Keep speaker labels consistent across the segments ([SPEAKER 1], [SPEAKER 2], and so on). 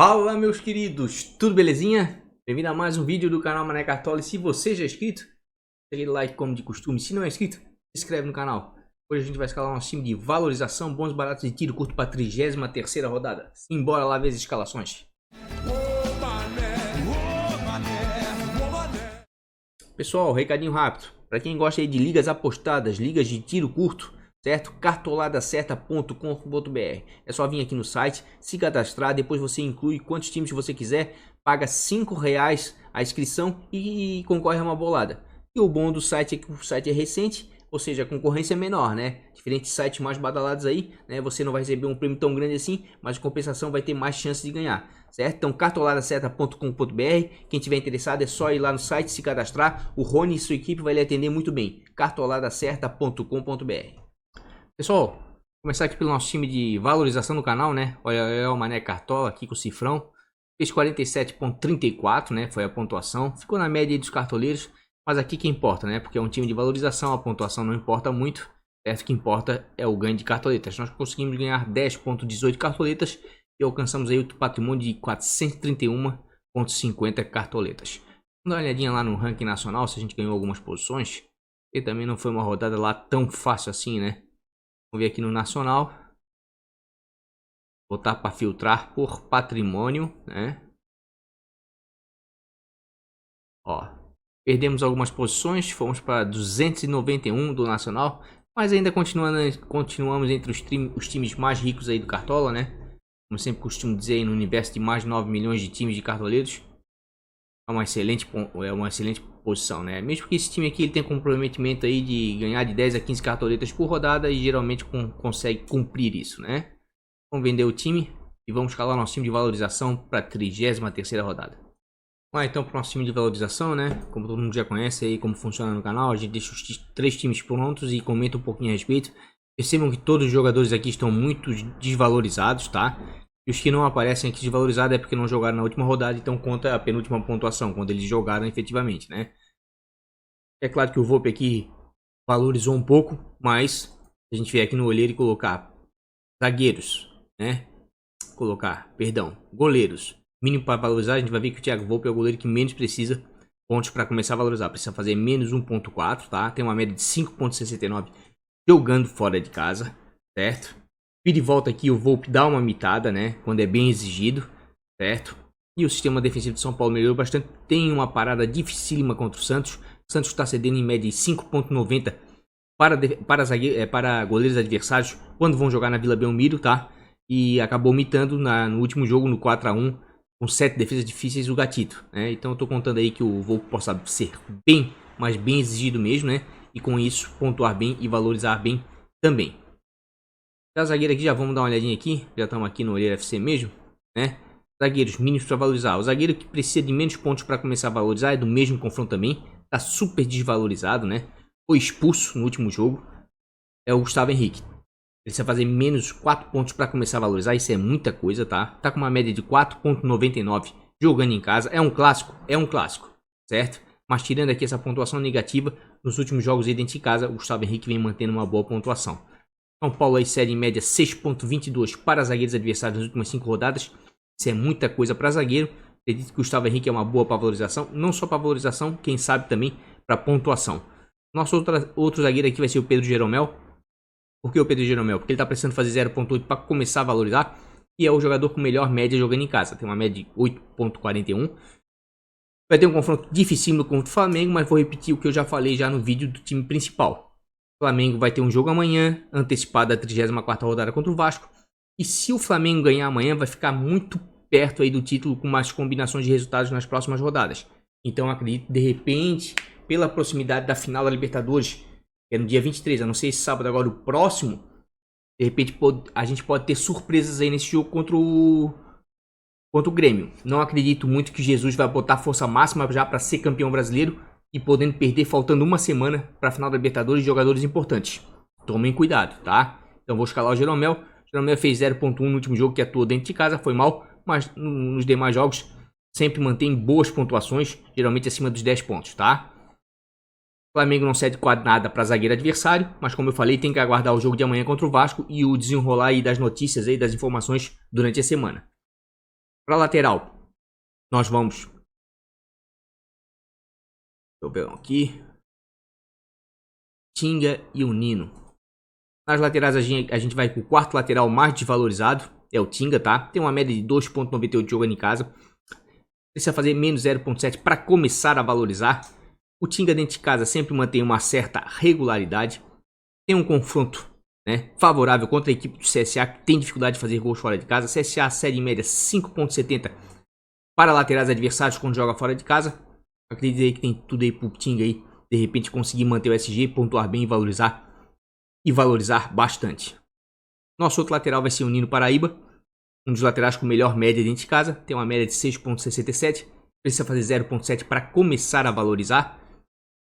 [SPEAKER 1] Fala, meus queridos, tudo belezinha? Bem-vindo a mais um vídeo do canal Mané Cartola. E se você já é inscrito, aquele like como de costume. Se não é inscrito, se inscreve no canal. Hoje a gente vai escalar nosso time de valorização, bons baratos de tiro curto para a 33ª rodada. Simbora lá ver as escalações. Pessoal, recadinho rápido. Para quem gosta aí de ligas apostadas, ligas de tiro curto, certo? Cartoladacerta.com.br. É só vir aqui no site, se cadastrar, depois você inclui quantos times você quiser, paga R$5 a inscrição e concorre a uma bolada. E o bom do site é que o site é recente, ou seja, a concorrência é menor, né? Diferentes sites mais badalados aí, né? Você não vai receber um prêmio tão grande assim, mas em compensação vai ter mais chance de ganhar, certo? Então, cartoladacerta.com.br. Quem tiver interessado é só ir lá no site, se cadastrar. O Rony e sua equipe vai lhe atender muito bem. cartoladacerta.com.br. Pessoal, vou começar aqui pelo nosso time de valorização no canal, né? Olha, é o Mané Cartola aqui com o cifrão. Fez 47,34, né? Foi a pontuação. Ficou na média dos cartoleiros. Mas aqui que importa, né? Porque é um time de valorização, a pontuação não importa muito. O que importa é o ganho de cartoletas. Nós conseguimos ganhar 10,18 cartoletas e alcançamos aí o patrimônio de 431,50 cartoletas. Vamos dar uma olhadinha lá no ranking nacional, se a gente ganhou algumas posições. E também não foi uma rodada lá tão fácil assim, né? Vamos ver aqui no nacional. Botar para filtrar por patrimônio, né? Ó. Perdemos algumas posições, fomos para 291 do nacional, mas ainda continuamos entre os times mais ricos aí do Cartola, né? Como sempre costumo dizer, aí no universo de mais de 9 milhões de times de cartoleiros. É uma excelente posição, né? Mesmo que esse time aqui ele tenha comprometimento aí de ganhar de 10 a 15 cartoletas por rodada e geralmente consegue cumprir isso, né? Vamos vender o time e vamos escalar nosso time de valorização para a 33ª rodada. Vamos lá então para o nosso time de valorização, né? Como todo mundo já conhece aí como funciona no canal, a gente deixa os 3 times prontos e comenta um pouquinho a respeito. Percebam que todos os jogadores aqui estão muito desvalorizados, tá? E os que não aparecem aqui desvalorizados é porque não jogaram na última rodada, então conta a penúltima pontuação, quando eles jogaram efetivamente, né? É claro que o Volpe aqui valorizou um pouco, mas a gente vier aqui no olheiro e colocar zagueiros, né? Goleiros. Mínimo para valorizar, a gente vai ver que o Thiago Volpe é o goleiro que menos precisa pontos para começar a valorizar. Precisa fazer menos 1,4, tá? Tem uma média de 5,69 jogando fora de casa, certo? E de volta aqui o Volpe dá uma mitada, né? Quando é bem exigido, certo? E o sistema defensivo de São Paulo melhorou bastante. Tem uma parada dificílima contra o Santos. O Santos está cedendo em média de 5,90 para goleiros adversários quando vão jogar na Vila Belmiro, tá? E acabou mitando no último jogo, no 4-1. Com 7 defesas difíceis o gatito, né? Então eu tô contando aí que o Volpe possa ser bem, mas bem exigido mesmo, né? E com isso pontuar bem e valorizar bem também. Da zagueira aqui já vamos dar uma olhadinha aqui. Já estamos aqui no Olheiro FC mesmo, né? Zagueiros mínimos para valorizar. O zagueiro que precisa de menos pontos para começar a valorizar é do mesmo confronto também. Tá super desvalorizado, né? Foi expulso no último jogo. É o Gustavo Henrique. Precisa fazer menos 4 pontos para começar a valorizar. Isso é muita coisa, tá? Tá com uma média de 4,99 jogando em casa. É um clássico, certo? Mas tirando aqui essa pontuação negativa, nos últimos jogos aí dentro de casa, o Gustavo Henrique vem mantendo uma boa pontuação. São Paulo aí cede em média 6,22 para zagueiros adversários nas últimas 5 rodadas. Isso é muita coisa para zagueiro. Acredito que o Gustavo Henrique é uma boa para valorização. Não só para valorização, quem sabe também para pontuação. Nosso outro zagueiro aqui vai ser o Pedro Jeromel. Por que o Pedro Jeromel? Porque ele está precisando fazer 0,8 para começar a valorizar. E é o jogador com melhor média jogando em casa. Tem uma média de 8,41. Vai ter um confronto dificílimo contra o Flamengo, mas vou repetir o que eu já falei já no vídeo do time principal. O Flamengo vai ter um jogo amanhã, antecipado a 34ª rodada contra o Vasco. E se o Flamengo ganhar amanhã, vai ficar muito perto aí do título com mais combinações de resultados nas próximas rodadas. Então acredito, de repente, pela proximidade da final da Libertadores, é no dia 23, a não ser esse sábado agora o próximo. De repente a gente pode ter surpresas aí nesse jogo contra o Grêmio. Não acredito muito que Jesus vai botar força máxima já para ser campeão brasileiro e podendo perder faltando uma semana para a final da Libertadores de jogadores importantes. Tomem cuidado, tá? Então vou escalar o Jeromel. O Jeromel fez 0,1 no último jogo que atuou dentro de casa, foi mal, mas nos demais jogos sempre mantém boas pontuações, geralmente acima dos 10 pontos, tá? O Flamengo não cede quase nada para zagueiro adversário, mas como eu falei, tem que aguardar o jogo de amanhã contra o Vasco e o desenrolar aí das notícias aí, das informações durante a semana. Para lateral, nós vamos... Deixa eu ver aqui. Tinga e o Nino. Nas laterais a gente vai com o quarto lateral mais desvalorizado. É o Tinga, tá? Tem uma média de 2,98 jogando em casa. Precisa fazer menos 0,7 para começar a valorizar. O Tinga dentro de casa sempre mantém uma certa regularidade. Tem um confronto, né, favorável contra a equipe do CSA, que tem dificuldade de fazer gols fora de casa. CSA série média 5,70 para laterais adversários quando joga fora de casa. Acredito aí que tem tudo aí pro Tinga aí, de repente conseguir manter o SG, pontuar bem e valorizar bastante. Nosso outro lateral vai ser o Nino Paraíba, um dos laterais com melhor média dentro de casa. Tem uma média de 6,67. Precisa fazer 0,7 para começar a valorizar.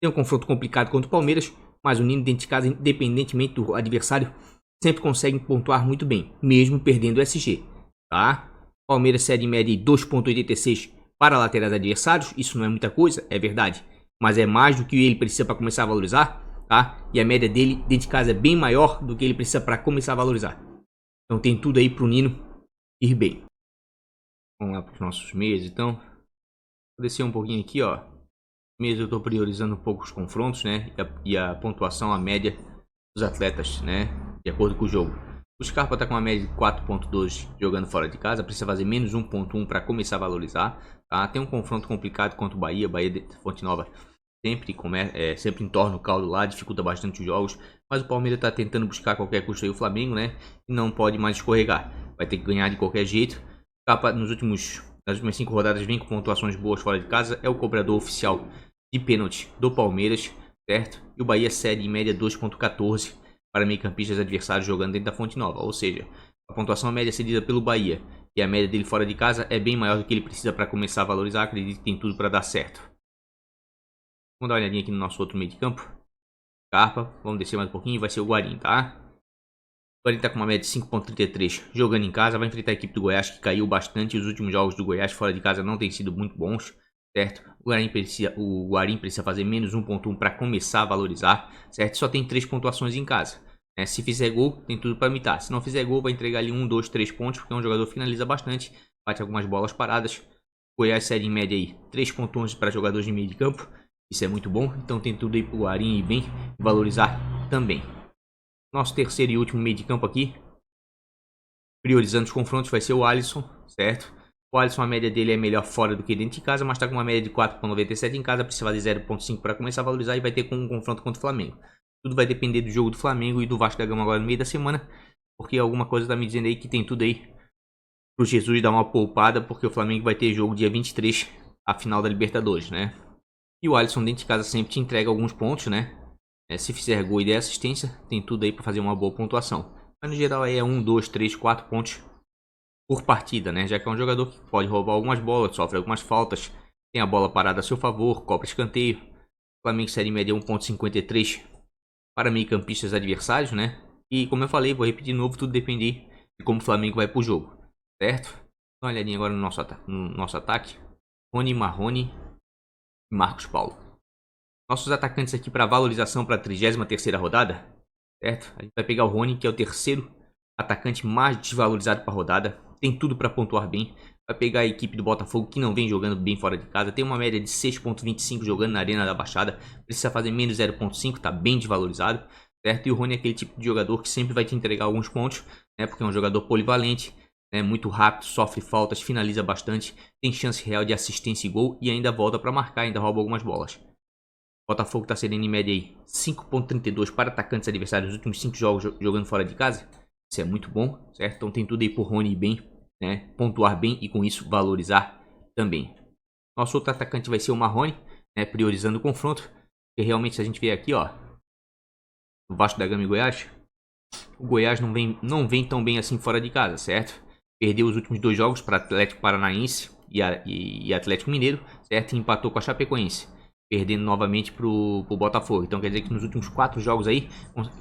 [SPEAKER 1] Tem um confronto complicado contra o Palmeiras, mas o Nino dentro de casa, independentemente do adversário, sempre consegue pontuar muito bem, mesmo perdendo o SG, tá? Palmeiras série média 2,86 para laterais adversários. Isso não é muita coisa, é verdade, mas é mais do que ele precisa para começar a valorizar, tá? E a média dele dentro de casa é bem maior do que ele precisa para começar a valorizar. Então tem tudo aí pro Nino ir bem. Vamos lá para os nossos meias, então. Vou descer um pouquinho aqui, ó. Mesmo eu estou priorizando um pouco os confrontos, né? E a pontuação, a média dos atletas, né? De acordo com o jogo. O Scarpa está com uma média de 4,12 jogando fora de casa. Precisa fazer menos 1,1 para começar a valorizar, tá? Tem um confronto complicado contra o Bahia. Bahia de Fonte Nova sempre entorna o caldo lá, dificulta bastante os jogos. Mas o Palmeiras está tentando buscar a qualquer custo aí o Flamengo, né? E não pode mais escorregar. Vai ter que ganhar de qualquer jeito. O Scarpa nas últimas 5 rodadas vem com pontuações boas fora de casa. É o cobrador oficial de pênalti do Palmeiras, certo? E o Bahia cede em média 2,14 para meio-campistas adversários jogando dentro da Fonte Nova. Ou seja, a pontuação média cedida pelo Bahia e a média dele fora de casa é bem maior do que ele precisa para começar a valorizar. Acredito que tem tudo para dar certo. Vamos dar uma olhadinha aqui no nosso outro meio de campo. Scarpa, vamos descer mais um pouquinho, vai ser o Guarim, tá? O Guarim está com uma média de 5,33 jogando em casa. Vai enfrentar a equipe do Goiás, que caiu bastante. Os últimos jogos do Goiás fora de casa não têm sido muito bons, certo? O Guarim precisa fazer menos 1,1 para começar a valorizar, certo? Só tem 3 pontuações em casa, né? Se fizer gol, tem tudo para mitar. Se não fizer gol, vai entregar ali 1, 2, 3 pontos, porque é um jogador que finaliza bastante, bate algumas bolas paradas. O Goiás cede em média aí 3,11 para jogadores de meio de campo. Isso é muito bom, então tem tudo aí para o Guarim ir bem e valorizar também. Nosso terceiro e último meio de campo aqui, priorizando os confrontos, vai ser o Alisson, certo? O Alisson, a média dele é melhor fora do que dentro de casa, mas está com uma média de 4,97 em casa. Precisa fazer 0,5 para começar a valorizar e vai ter um confronto contra o Flamengo. Tudo vai depender do jogo do Flamengo e do Vasco da Gama agora no meio da semana, porque alguma coisa está me dizendo aí que tem tudo aí pro Jesus dar uma poupada, porque o Flamengo vai ter jogo dia 23, a final da Libertadores, né? E o Alisson dentro de casa sempre te entrega alguns pontos, né? Se fizer gol e der assistência, tem tudo aí para fazer uma boa pontuação. Mas no geral aí é 1, 2, 3, 4 pontos por partida, né? Já que é um jogador que pode roubar algumas bolas, sofre algumas faltas, tem a bola parada a seu favor, cobra escanteio. O Flamengo série média 1,53 para meio-campistas adversários, né? E como eu falei, vou repetir de novo, tudo depende de como o Flamengo vai pro jogo, certo? Dá uma olhadinha agora no nosso ataque. Rony, Marrone e Marcos Paulo. Nossos atacantes aqui para valorização para a 33ª rodada, certo? A gente vai pegar o Rony, que é o terceiro atacante mais desvalorizado para a rodada. Tem tudo para pontuar bem. Vai pegar a equipe do Botafogo, que não vem jogando bem fora de casa. Tem uma média de 6,25 jogando na Arena da Baixada. Precisa fazer menos 0,5, tá bem desvalorizado, certo? E o Rony é aquele tipo de jogador que sempre vai te entregar alguns pontos, né? Porque é um jogador polivalente, né? Muito rápido, sofre faltas, finaliza bastante, tem chance real de assistência e gol e ainda volta para marcar, ainda rouba algumas bolas. Botafogo está cedendo em média aí 5,32 para atacantes adversários nos últimos 5 jogos jogando fora de casa. Isso é muito bom, certo? Então tem tudo aí por Rony bem, né? Pontuar bem e com isso valorizar também. Nosso outro atacante vai ser o Marrone, né? Priorizando o confronto. Porque realmente se a gente ver aqui, ó, o Vasco da Gama e Goiás, o Goiás não vem tão bem assim fora de casa, certo? Perdeu os últimos 2 jogos para Atlético Paranaense e Atlético Mineiro, certo? E empatou com a Chapecoense, perdendo novamente pro Botafogo. Então quer dizer que nos últimos 4 jogos aí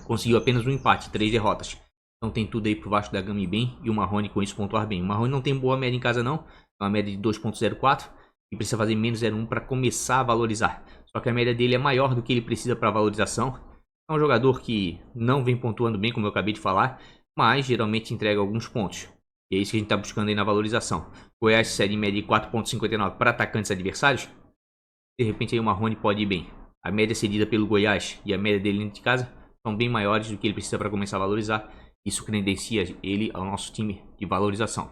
[SPEAKER 1] conseguiu apenas um empate, 3 derrotas. Então tem tudo aí pro Vasco da Gama ir bem e o Marrone com isso pontuar bem. O Marrone não tem boa média em casa não, é uma média de 2,04 e precisa fazer menos 0,1 para começar a valorizar. Só que a média dele é maior do que ele precisa para valorização. É um jogador que não vem pontuando bem, como eu acabei de falar, mas geralmente entrega alguns pontos. E é isso que a gente está buscando aí na valorização. Goiás cede em média de 4,59 para atacantes adversários. De repente aí o Marrone pode ir bem. A média cedida pelo Goiás e a média dele dentro de casa são bem maiores do que ele precisa para começar a valorizar. Isso credencia ele ao nosso time de valorização.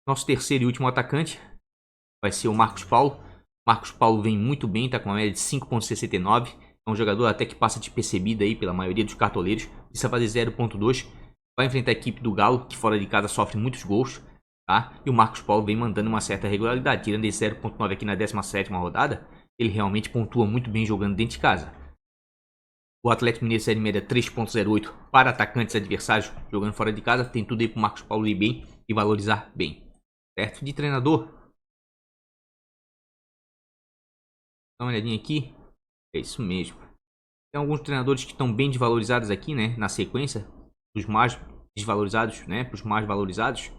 [SPEAKER 1] Nosso terceiro e último atacante vai ser o Marcos Paulo. Marcos Paulo vem muito bem, está com uma média de 5,69. É um jogador até que passa despercebido aí pela maioria dos cartoleiros. Precisa fazer 0,2. Vai enfrentar a equipe do Galo, que fora de casa sofre muitos gols. Tá? E o Marcos Paulo vem mandando uma certa regularidade. Tirando esse 0,9 aqui na 17ª rodada, ele realmente pontua muito bem jogando dentro de casa. O Atlético Mineiro cede média 3,08 para atacantes adversários jogando fora de casa. Tem tudo aí para o Marcos Paulo ir bem e valorizar bem. Certo? De treinador, dá uma olhadinha aqui. É isso mesmo. Tem alguns treinadores que estão bem desvalorizados aqui, né? Na sequência, dos mais desvalorizados, né? Para os mais valorizados.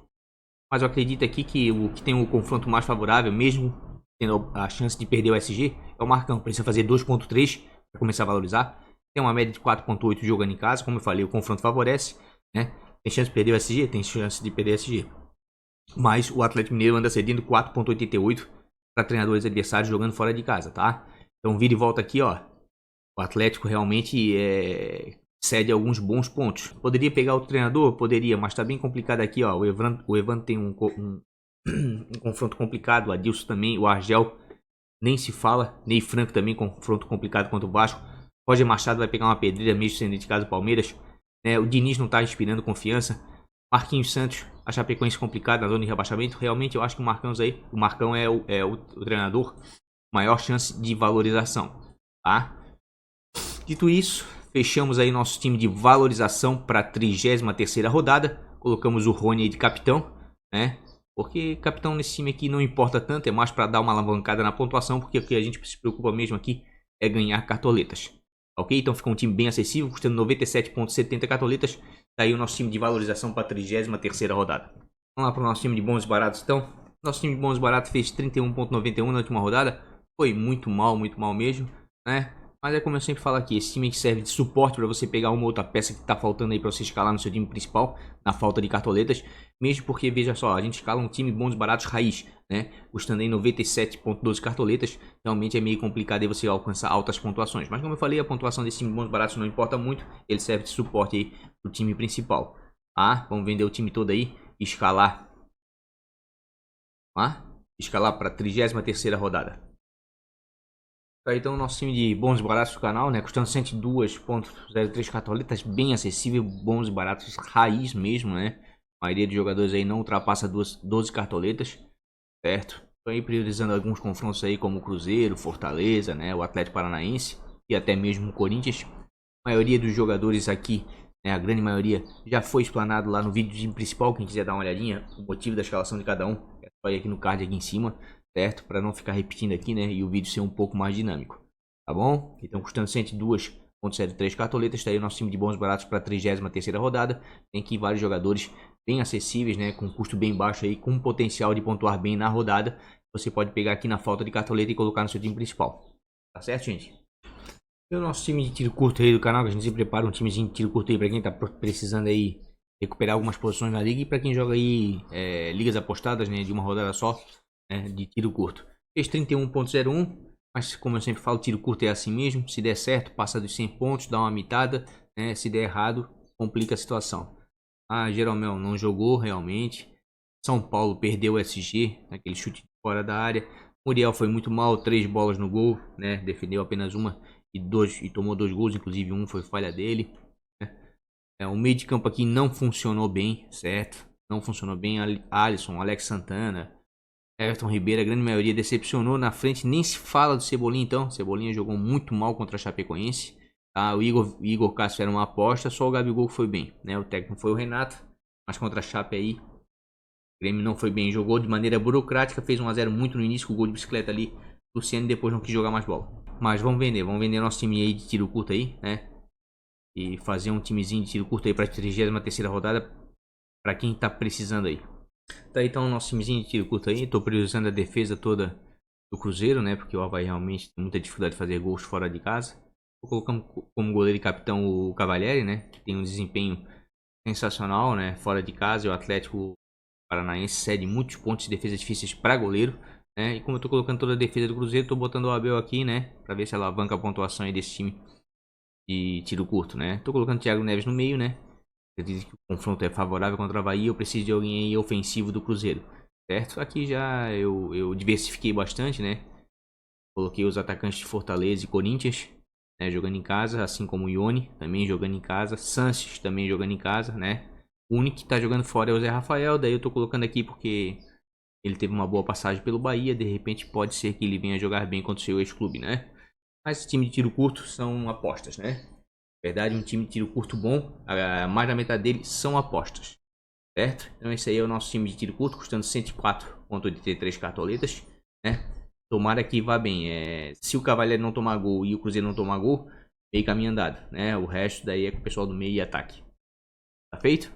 [SPEAKER 1] Mas eu acredito aqui que o que tem um confronto mais favorável, mesmo tendo a chance de perder o SG, é o Marcão. Precisa fazer 2,3 para começar a valorizar. Tem uma média de 4,8 jogando em casa. Como eu falei, o confronto favorece, né? Tem chance de perder o SG? Tem chance de perder o SG. Mas o Atlético Mineiro anda cedendo 4,88 para treinadores adversários jogando fora de casa, tá? Então vira e volta aqui, ó. O Atlético realmente cede alguns bons pontos. Poderia pegar outro treinador? Poderia, mas tá bem complicado aqui, ó. O Evandro tem um confronto complicado. O Adilson também. O Argel nem se fala. Ney Franco também, confronto complicado contra o Vasco. Roger Machado vai pegar uma pedreira mesmo sendo de casa do Palmeiras. O Diniz não tá inspirando confiança. Marquinhos Santos, a Chapecoense complicada na zona de rebaixamento. Realmente eu acho que o Marcão é o treinador maior chance de valorização, tá? Dito isso, fechamos aí nosso time de valorização para a 33ª rodada. Colocamos o Rony aí de capitão, né? Porque capitão nesse time aqui não importa tanto, é mais para dar uma alavancada na pontuação, porque o que a gente se preocupa mesmo aqui é ganhar cartoletas. Ok? Então fica um time bem acessível, custando 97,70 cartoletas. Tá aí o nosso time de valorização para a 33ª rodada. Vamos lá para o nosso time de bons e baratos então. Nosso time de bons e baratos fez 31,91 na última rodada. Foi muito mal mesmo, né? Mas é como eu sempre falo aqui, esse time que serve de suporte para você pegar uma outra peça que está faltando aí para você escalar no seu time principal, na falta de cartoletas. Mesmo porque, veja só, a gente escala um time bons e baratos raiz, né? Custando aí 97,12 cartoletas. Realmente é meio complicado aí você alcançar altas pontuações. Mas como eu falei, a pontuação desse time bons e baratos não importa muito. Ele serve de suporte aí pro time principal. Vamos vender o time todo aí e escalar. Escalar para a 33ª rodada. Então o nosso time de bons e baratos do canal, né? Custando 102,03 cartoletas, bem acessível, bons e baratos, raiz mesmo, né? A maioria dos jogadores aí não ultrapassa 12 cartoletas, certo? Estou aí priorizando alguns confrontos aí como o Cruzeiro, Fortaleza, né? O Atlético Paranaense e até mesmo o Corinthians. A maioria dos jogadores aqui, né? A grande maioria já foi explanado lá no vídeo do time principal. Quem quiser dar uma olhadinha, o motivo da escalação de cada um é só ir aqui no card aqui em cima. Certo? Para não ficar repetindo aqui, né? E o vídeo ser um pouco mais dinâmico. Tá bom? Então, custando 102,03 cartoletas. Está aí o nosso time de bons baratos para a 33ª rodada. Tem aqui vários jogadores bem acessíveis, né? Com custo bem baixo aí, com potencial de pontuar bem na rodada. Você pode pegar aqui na falta de cartoleta e colocar no seu time principal. Tá certo, gente? E o nosso time de tiro curto aí do canal, que a gente sempre prepara um timezinho de tiro curto aí para quem tá precisando aí recuperar algumas posições na liga. E para quem joga aí ligas apostadas, né? De uma rodada só. De tiro curto. Fez 31,01, mas como eu sempre falo, tiro curto é assim mesmo. Se der certo, passa dos 100 pontos, dá uma mitada, né? Se der errado, complica a situação. Jeromel não jogou realmente. São Paulo perdeu o SG, aquele chute fora da área. Muriel foi muito mal, 3 bolas no gol, né? Defendeu apenas uma e tomou 2 gols, inclusive um foi falha dele. Né? O meio de campo aqui não funcionou bem, certo? Não funcionou bem. Alisson, Alex Santana, Everton Ribeiro, a grande maioria decepcionou na frente. Nem se fala do Cebolinha então. Cebolinha jogou muito mal contra a Chapecoense. O Igor Cássio era uma aposta. Só o Gabigol foi bem, né? O técnico foi o Renato. Mas contra a Chape aí, o Grêmio não foi bem. Jogou de maneira burocrática. Fez 1 a 0 muito no início com o gol de bicicleta ali. Luciano depois não quis jogar mais bola. Mas vamos vender nosso time aí de tiro curto aí, né? E fazer um timezinho de tiro curto aí para a 33ª rodada. Para quem tá precisando aí. Tá, então o nosso timezinho de tiro curto aí. Tô priorizando a defesa toda do Cruzeiro, né? Porque o Avaí realmente tem muita dificuldade de fazer gols fora de casa. Tô colocando como goleiro e capitão o Cavalieri, né? Que tem um desempenho sensacional, né? Fora de casa. E o Atlético Paranaense cede muitos pontos de defesa difíceis para goleiro, né? E como eu tô colocando toda a defesa do Cruzeiro, tô botando o Abel aqui, né? Pra ver se alavanca a pontuação aí desse time de tiro curto, né? Tô colocando o Thiago Neves no meio, né? Eu disse que o confronto é favorável contra o Bahia, eu preciso de alguém aí ofensivo do Cruzeiro, certo? Aqui já eu diversifiquei bastante, né? Coloquei os atacantes de Fortaleza e Corinthians, né, jogando em casa, assim como o Ione, também jogando em casa. Sanches também jogando em casa, né? O único que tá jogando fora é o Zé Rafael, daí eu tô colocando aqui porque ele teve uma boa passagem pelo Bahia, de repente pode ser que ele venha jogar bem contra o seu ex-clube, né? Mas esse time de tiro curto são apostas, né? Na verdade, um time de tiro curto bom, mais da metade dele são apostas, certo? Então esse aí é o nosso time de tiro curto, custando 104,83 cartoletas, né? Tomara que vá bem. Se o Cavaleiro não tomar gol e o Cruzeiro não tomar gol, meio caminho andado, né? O resto daí é com o pessoal do meio e ataque. Tá feito?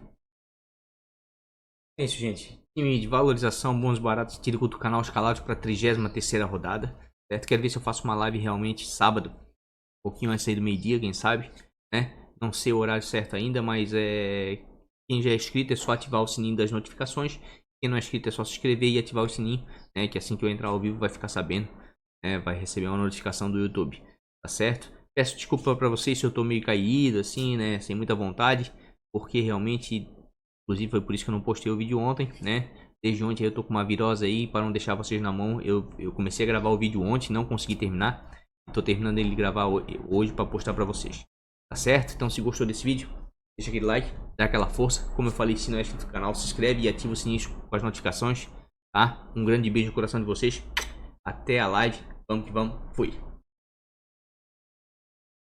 [SPEAKER 1] É isso, gente. Time de valorização, bons baratos, tiro curto do canal escalados para a 33ª rodada, certo? Quero ver se eu faço uma live realmente sábado, um pouquinho antes aí do meio-dia, quem sabe, né? Não sei o horário certo ainda, mas quem já é inscrito é só ativar o sininho das notificações. Quem não é inscrito é só se inscrever e ativar o sininho, né? Que assim que eu entrar ao vivo vai ficar sabendo, né? Vai receber uma notificação do YouTube, tá certo? Peço desculpa pra vocês se eu tô meio caído, assim, né? Sem muita vontade, porque realmente, inclusive foi por isso que eu não postei o vídeo ontem, né? Desde ontem eu tô com uma virose aí, para não deixar vocês na mão. Eu comecei a gravar o vídeo ontem, não consegui terminar. Tô terminando ele de gravar hoje para postar pra vocês, tá certo? Então se gostou desse vídeo, deixa aquele like, dá aquela força. Como eu falei, se não é inscrito no canal, se inscreve e ativa o sininho com as notificações, tá? Um grande beijo no coração de vocês. Até a live. Vamos que vamos. Fui.